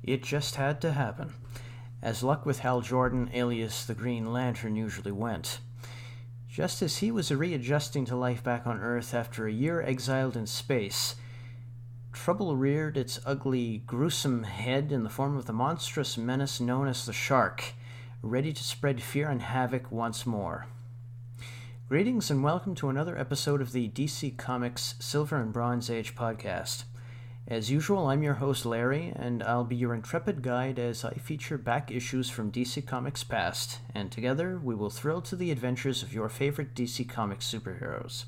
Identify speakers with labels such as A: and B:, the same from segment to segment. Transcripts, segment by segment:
A: It just had to happen, as luck with Hal Jordan, alias the Green Lantern, usually went. Just as he was readjusting to life back on Earth after a year exiled in space, trouble reared its ugly, gruesome head in the form of the monstrous menace known as the Shark, ready to spread fear and havoc once more. Greetings and welcome to another episode of the DC Comics Silver and Bronze Age podcast. As usual, I'm your host Larry, and I'll be your intrepid guide as I feature back issues from DC Comics past, and together we will thrill to the adventures of your favorite DC Comics superheroes.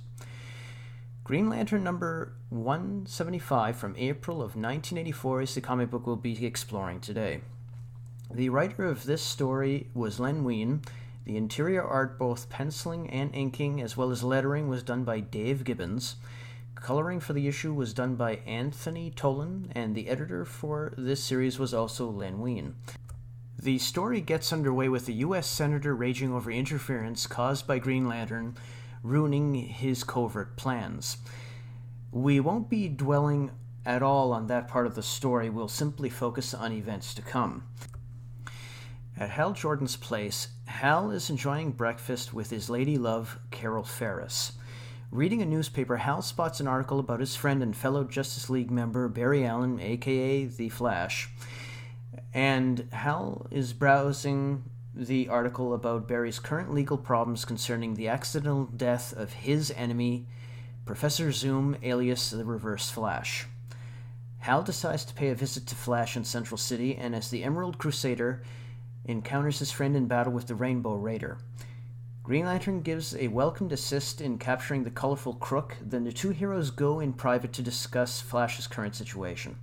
A: Green Lantern number 175 from April of 1984 is the comic book we'll be exploring today. The writer of this story was Len Wein. The interior art, both penciling and inking, as well as lettering, was done by Dave Gibbons. Coloring for the issue was done by Anthony Tolan, and the editor for this series was also Len Wein. The story gets underway with the U.S. Senator raging over interference caused by Green Lantern, ruining his covert plans. We won't be dwelling at all on that part of the story. We'll simply focus on events to come. At Hal Jordan's place, Hal is enjoying breakfast with his lady love, Carol Ferris. Reading a newspaper, Hal spots an article about his friend and fellow Justice League member, Barry Allen, a.k.a. The Flash. And Hal is browsing the article about Barry's current legal problems concerning the accidental death of his enemy, Professor Zoom, alias the Reverse Flash. Hal decides to pay a visit to Flash in Central City, and as the Emerald Crusader, encounters his friend in battle with the Rainbow Raider. Green Lantern gives a welcomed assist in capturing the colorful Crook, then the two heroes go in private to discuss Flash's current situation.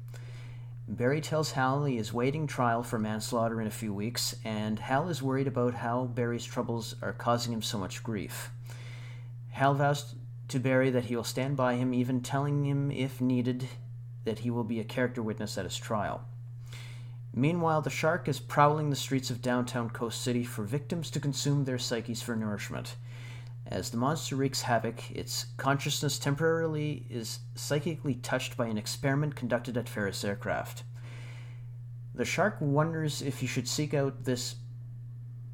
A: Barry tells Hal he is waiting trial for manslaughter in a few weeks, and Hal is worried about how Barry's troubles are causing him so much grief. Hal vows to Barry that he will stand by him, even telling him, if needed, that he will be a character witness at his trial. Meanwhile, the Shark is prowling the streets of downtown Coast City for victims to consume their psyches for nourishment. As the monster wreaks havoc, its consciousness temporarily is psychically touched by an experiment conducted at Ferris Aircraft. The Shark wonders if he should seek out this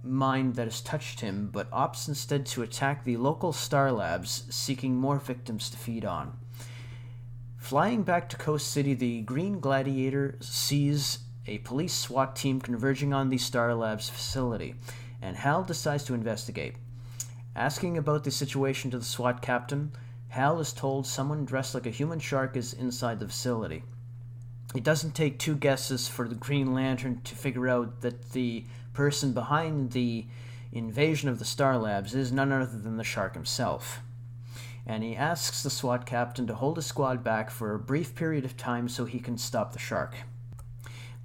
A: mind that has touched him, but opts instead to attack the local Star Labs, seeking more victims to feed on. Flying back to Coast City, the Green Gladiator sees a police SWAT team converging on the Star Labs facility, and Hal decides to investigate. Asking about the situation to the SWAT captain, Hal is told someone dressed like a human shark is inside the facility. It doesn't take two guesses for the Green Lantern to figure out that the person behind the invasion of the Star Labs is none other than the Shark himself. And he asks the SWAT captain to hold his squad back for a brief period of time so he can stop the Shark.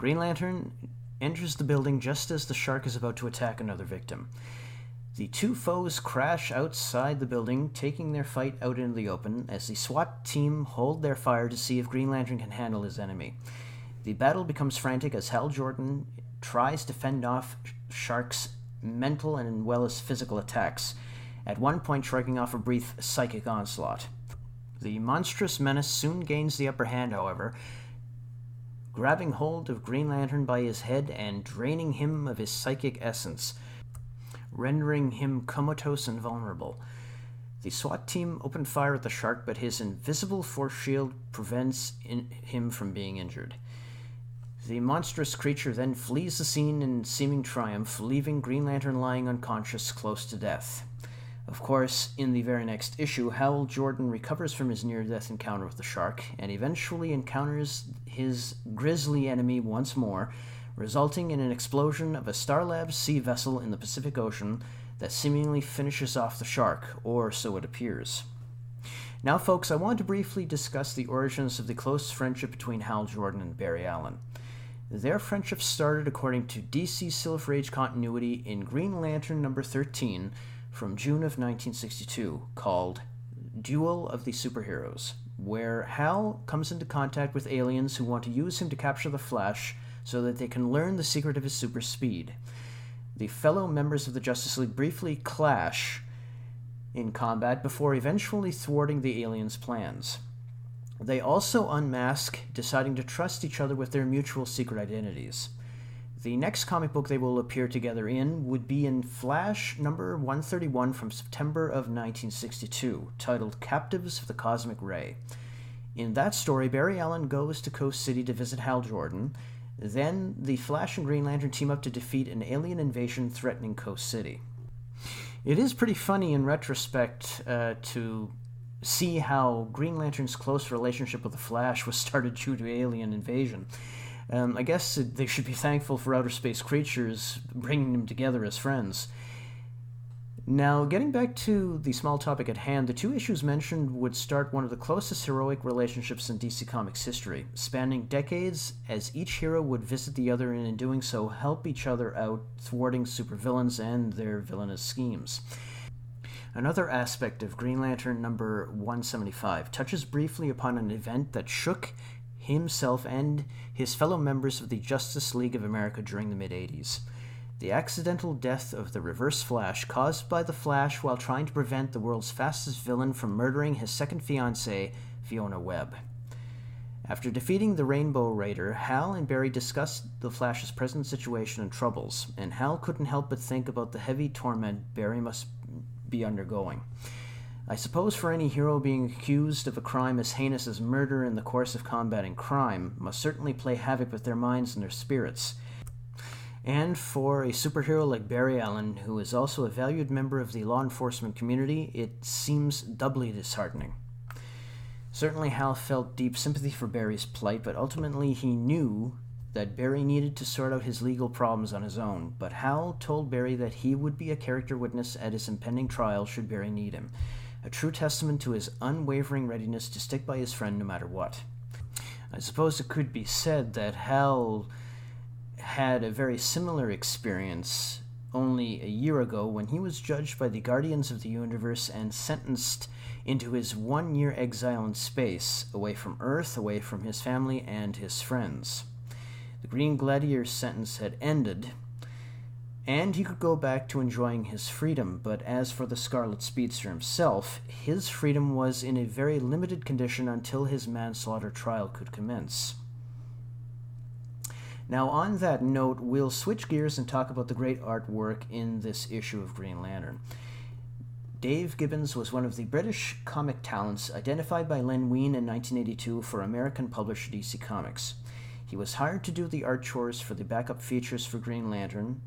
A: Green Lantern enters the building just as the Shark is about to attack another victim. The two foes crash outside the building, taking their fight out in the open, as the SWAT team hold their fire to see if Green Lantern can handle his enemy. The battle becomes frantic as Hal Jordan tries to fend off Shark's mental and well as physical attacks, at one point striking off a brief psychic onslaught. The monstrous menace soon gains the upper hand, however, grabbing hold of Green Lantern by his head and draining him of his psychic essence, rendering him comatose and vulnerable. The SWAT team open fire at the Shark, but his invisible force shield prevents him from being injured. The monstrous creature then flees the scene in seeming triumph, leaving Green Lantern lying unconscious close to death. Of course, in the very next issue, Hal Jordan recovers from his near-death encounter with the Shark, and eventually encounters his grisly enemy once more, resulting in an explosion of a Star Labs sea vessel in the Pacific Ocean that seemingly finishes off the Shark, or so it appears. Now, folks, I want to briefly discuss the origins of the close friendship between Hal Jordan and Barry Allen. Their friendship started, according to DC Silver Age continuity, in Green Lantern number 13, from June of 1962, called Duel of the Superheroes, where Hal comes into contact with aliens who want to use him to capture the Flash so that they can learn the secret of his super speed. The fellow members of the Justice League briefly clash in combat before eventually thwarting the aliens' plans. They also unmask, deciding to trust each other with their mutual secret identities. The next comic book they will appear together in would be in Flash number 131 from September of 1962, titled Captives of the Cosmic Ray. In that story, Barry Allen goes to Coast City to visit Hal Jordan. Then the Flash and Green Lantern team up to defeat an alien invasion threatening Coast City. It is pretty funny in retrospect to see how Green Lantern's close relationship with the Flash was started due to alien invasion. I guess they should be thankful for outer space creatures bringing them together as friends. Now, getting back to the small topic at hand, the two issues mentioned would start one of the closest heroic relationships in DC Comics history, spanning decades as each hero would visit the other and in doing so help each other out, thwarting supervillains and their villainous schemes. Another aspect of Green Lantern number 175 touches briefly upon an event that shook himself and his fellow members of the Justice League of America during the mid-'80s. The accidental death of the Reverse Flash caused by the Flash while trying to prevent the world's fastest villain from murdering his second fiancée, Fiona Webb. After defeating the Rainbow Raider, Hal and Barry discussed the Flash's present situation and troubles, and Hal couldn't help but think about the heavy torment Barry must be undergoing. I suppose for any hero being accused of a crime as heinous as murder in the course of combating crime must certainly play havoc with their minds and their spirits. And for a superhero like Barry Allen, who is also a valued member of the law enforcement community, it seems doubly disheartening. Certainly Hal felt deep sympathy for Barry's plight, but ultimately he knew that Barry needed to sort out his legal problems on his own. But Hal told Barry that he would be a character witness at his impending trial should Barry need him, a true testament to his unwavering readiness to stick by his friend no matter what. I suppose it could be said that Hal had a very similar experience only a year ago when he was judged by the Guardians of the Universe and sentenced into his 1-year exile in space, away from Earth, away from his family and his friends. The Green Gladiator sentence had ended, and he could go back to enjoying his freedom, but as for the Scarlet Speedster himself, his freedom was in a very limited condition until his manslaughter trial could commence. Now, on that note, we'll switch gears and talk about the great artwork in this issue of Green Lantern. Dave Gibbons was one of the British comic talents identified by Len Wein in 1982 for American publisher DC Comics. He was hired to do the art chores for the backup features for Green Lantern,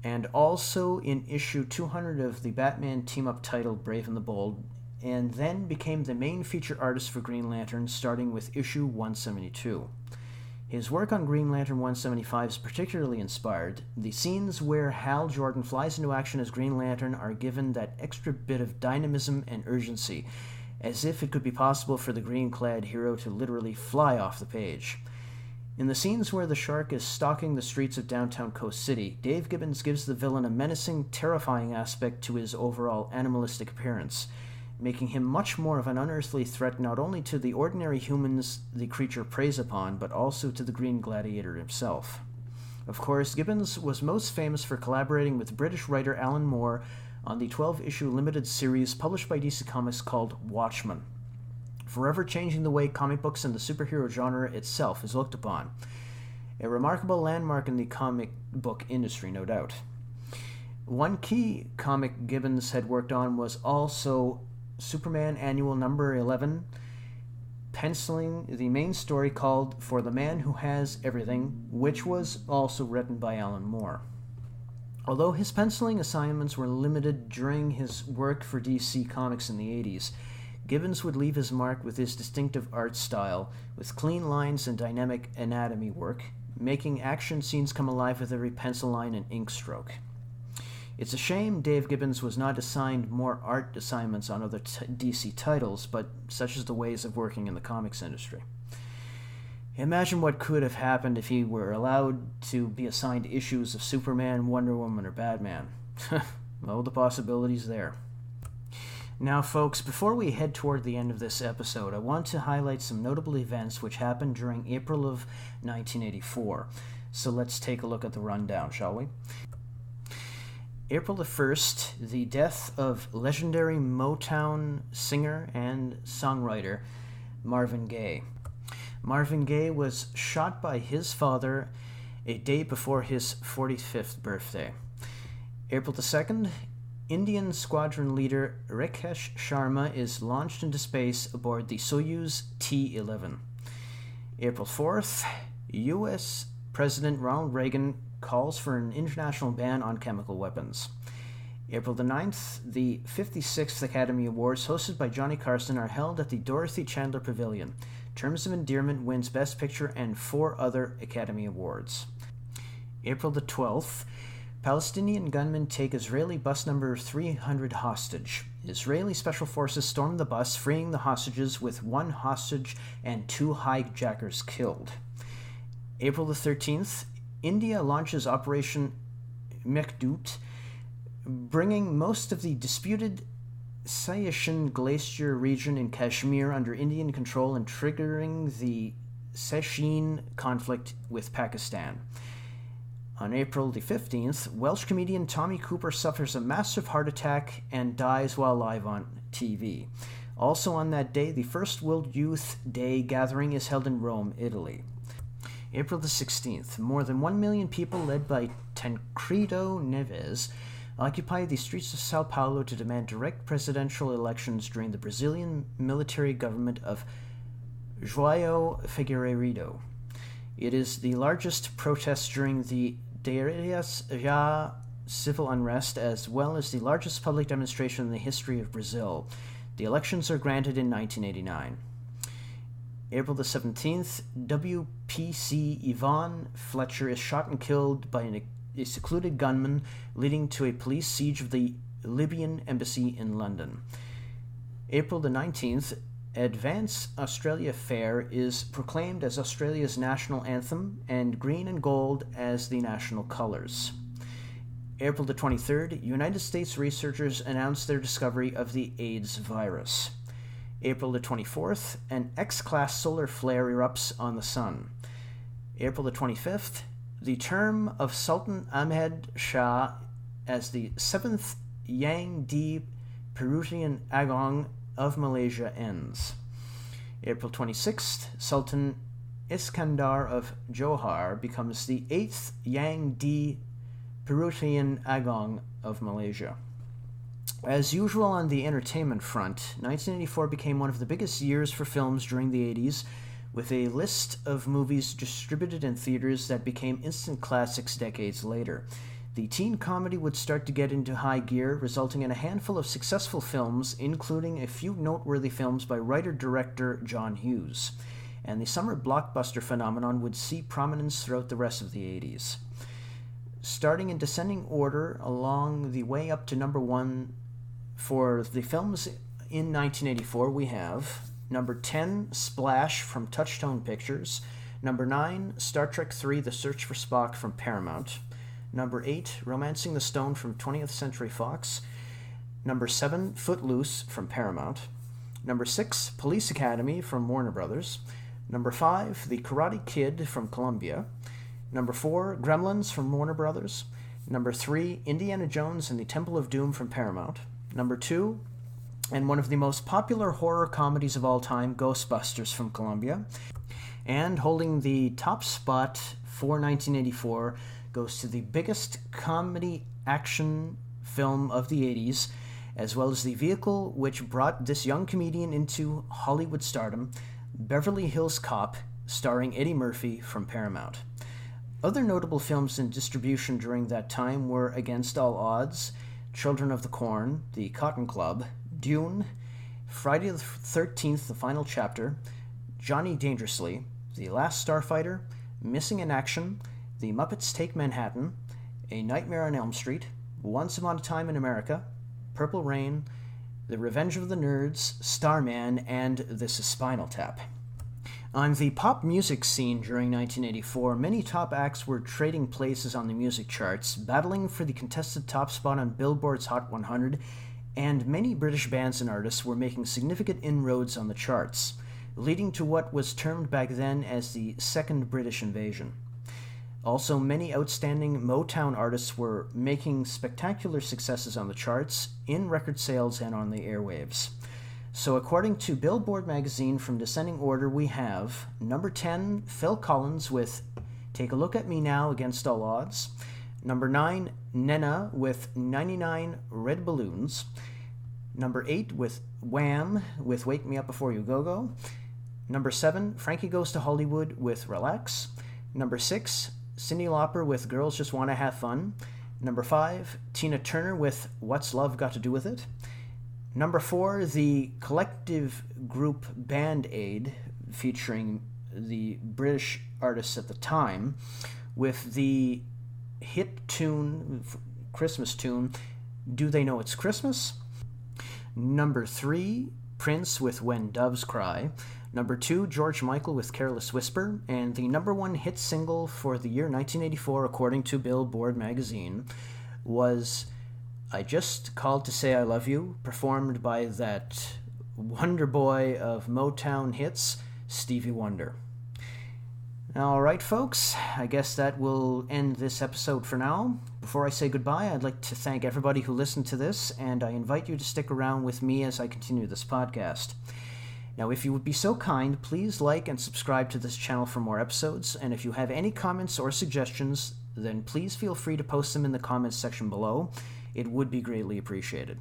A: and also in issue 200 of the Batman team-up title Brave and the Bold, and then became the main feature artist for Green Lantern starting with issue 172. His work on Green Lantern 175 is particularly inspired. The scenes where Hal Jordan flies into action as Green Lantern are given that extra bit of dynamism and urgency, as if it could be possible for the green-clad hero to literally fly off the page. In the scenes where the Shark is stalking the streets of downtown Coast City, Dave Gibbons gives the villain a menacing, terrifying aspect to his overall animalistic appearance, making him much more of an unearthly threat not only to the ordinary humans the creature preys upon, but also to the Green Gladiator himself. Of course, Gibbons was most famous for collaborating with British writer Alan Moore on the 12-issue limited series published by DC Comics called Watchmen, forever changing the way comic books and the superhero genre itself is looked upon. A remarkable landmark in the comic book industry, no doubt. One key comic Gibbons had worked on was also Superman Annual Number 11, penciling the main story called For the Man Who Has Everything, which was also written by Alan Moore. Although his penciling assignments were limited during his work for DC Comics in the 80s, Gibbons would leave his mark with his distinctive art style, with clean lines and dynamic anatomy work, making action scenes come alive with every pencil line and ink stroke. It's a shame Dave Gibbons was not assigned more art assignments on other DC titles, but such is the ways of working in the comics industry. Imagine what could have happened if he were allowed to be assigned issues of Superman, Wonder Woman, or Batman. Well, the possibilities there. Now, folks, before we head toward the end of this episode, I want to highlight some notable events which happened during April of 1984. So let's take a look at the rundown, shall we? April the 1st, the death of legendary Motown singer and songwriter Marvin Gaye. Marvin Gaye was shot by his father a day before his 45th birthday. April the 2nd, Indian squadron leader Rakesh Sharma is launched into space aboard the Soyuz T-11. April 4th, U.S. President Ronald Reagan calls for an international ban on chemical weapons. April the 9th, the 56th Academy Awards, hosted by Johnny Carson, are held at the Dorothy Chandler Pavilion. Terms of Endearment wins Best Picture and 4 other Academy Awards. April the 12th, Palestinian gunmen take Israeli bus number 300 hostage. Israeli special forces storm the bus, freeing the hostages, with 1 hostage and 2 hijackers killed. April the 13th, India launches Operation Meghdoot, bringing most of the disputed Siachen Glacier region in Kashmir under Indian control and triggering the Sachin conflict with Pakistan. On April the 15th, Welsh comedian Tommy Cooper suffers a massive heart attack and dies while live on TV. Also on that day, the first World Youth Day gathering is held in Rome, Italy. April the 16th, more than 1 million people, led by Tancredo Neves, occupy the streets of Sao Paulo to demand direct presidential elections during the Brazilian military government of João Figueiredo. It is the largest protest during the Dias Já civil unrest, as well as the largest public demonstration in the history of Brazil. The elections are granted in 1989. April the 17th, WPC Yvonne Fletcher is shot and killed by a secluded gunman, leading to a police siege of the Libyan embassy in London. April the 19th, Advance Australia Fair is proclaimed as Australia's national anthem, and green and gold as the national colors. April the 23rd, United States researchers announced their discovery of the AIDS virus. April the 24th, an X-class solar flare erupts on the sun. April the 25th, the term of Sultan Ahmed Shah as the 7th Yang di Perutian Agong of Malaysia ends. April 26th, Sultan Iskandar of Johor becomes the 8th Yang di Perutian Agong of Malaysia. As usual on the entertainment front, 1984 became one of the biggest years for films during the 80s, with a list of movies distributed in theaters that became instant classics decades later. The teen comedy would start to get into high gear, resulting in a handful of successful films, including a few noteworthy films by writer-director John Hughes. And the summer blockbuster phenomenon would see prominence throughout the rest of the 80s. Starting in descending order along the way up to number 1 for the films in 1984, we have number 10, Splash from Touchstone Pictures, number 9, Star Trek III, The Search for Spock from Paramount, number 8, Romancing the Stone from 20th Century Fox, number 7, Footloose from Paramount, number 6, Police Academy from Warner Brothers, number 5, The Karate Kid from Columbia, number 4, Gremlins from Warner Brothers, number 3, Indiana Jones and the Temple of Doom from Paramount, number 2, and one of the most popular horror comedies of all time, Ghostbusters from Columbia. And holding the top spot for 1984 goes to the biggest comedy action film of the 80s, as well as the vehicle which brought this young comedian into Hollywood stardom, Beverly Hills Cop, starring Eddie Murphy from Paramount. Other notable films in distribution during that time were Against All Odds, Children of the Corn, The Cotton Club, Dune, Friday the 13th, The Final Chapter, Johnny Dangerously, The Last Starfighter, Missing in Action, The Muppets Take Manhattan, A Nightmare on Elm Street, Once Upon a Time in America, Purple Rain, The Revenge of the Nerds, Starman, and This is Spinal Tap. On the pop music scene during 1984, many top acts were trading places on the music charts, battling for the contested top spot on Billboard's Hot 100, and many British bands and artists were making significant inroads on the charts, leading to what was termed back then as the Second British Invasion. Also, many outstanding Motown artists were making spectacular successes on the charts, in record sales, and on the airwaves. So according to Billboard magazine, from descending order, we have number 10, Phil Collins with Take a Look at Me Now Against All Odds. Number 9, Nena with 99 Red Balloons. Number 8 with Wham with Wake Me Up Before You Go-Go. Number 7, Frankie Goes to Hollywood with Relax. Number 6, Cyndi Lauper with Girls Just Wanna Have Fun. Number 5, Tina Turner with What's Love Got to Do With It. Number 4, the collective group Band Aid, featuring the British artists at the time, with the hit tune, Christmas tune, Do They Know It's Christmas? Number 3, Prince with When Doves Cry. Number 2, George Michael with Careless Whisper. And the number 1 hit single for the year 1984, according to Billboard magazine, was I Just Called to Say I Love You, performed by that wonder boy of Motown hits, Stevie Wonder. All right, folks, I guess that will end this episode for now. Before I say goodbye, I'd like to thank everybody who listened to this, and I invite you to stick around with me as I continue this podcast. Now, if you would be so kind, please like and subscribe to this channel for more episodes, and if you have any comments or suggestions, then please feel free to post them in the comments section below. It would be greatly appreciated.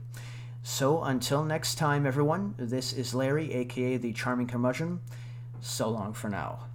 A: So, until next time, everyone, this is Larry, aka the Charming Curmudgeon. So long for now.